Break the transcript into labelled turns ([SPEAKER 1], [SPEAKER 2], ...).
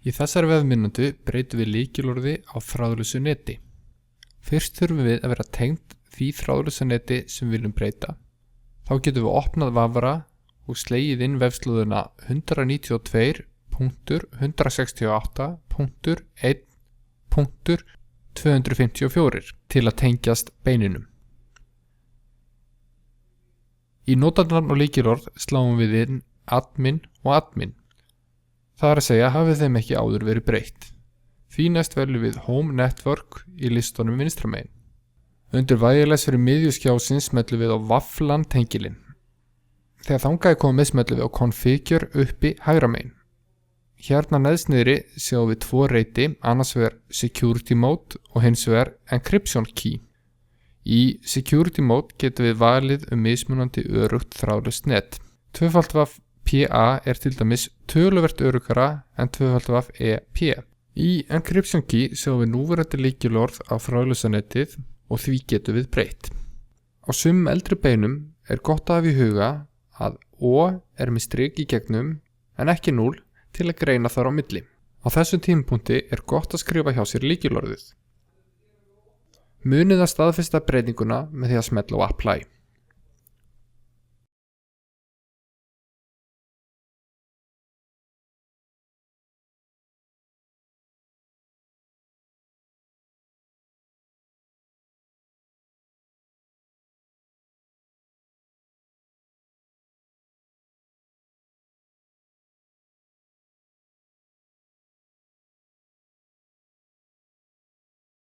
[SPEAKER 1] Í þessari vefmyndandu breytum við lykilorði á þráðlausu neti. Fyrst þurfum við að vera tengt því þráðlausa neti sem við viljum breyta. Þá getum við opnað vafra og slegið inn vefslóðina 192.168.1.254 til að tengjast beininum. Í notandanafn og lykilorð sláum við inn admin og admin. Það er að segja hafið þeim ekki áður verið breytt. Því næst veljum við Home Network í listunum vinstra megin. Undir wireless fyrir miðju skjásins smellum við á Vaflan tengilinn. Þegar þangað er komið smellum við á Configure uppi hægra megin. Hérna neðst niðri sjáum við tvo reiti, annars vegar Security Mode og hins vegar Encryption Key. Í Security Mode getum við valið mismunandi öruggt þráðlaust net. 2FA er til dæmis töluvert öruggara en 2FA-EP. Í Encryption Key sjáum við núverandi lykilorð á þráðlausa netið og því getum við breytt. Á sumum eldri beinum er gott að hafa í huga að O er með strik í gegnum en ekki 0 til að greina þar á milli. Á þessum tímapunkti er gott að skrifa hjá sér lykilorðið. Munið að staðfesta breytinguna með því að smella á Apply.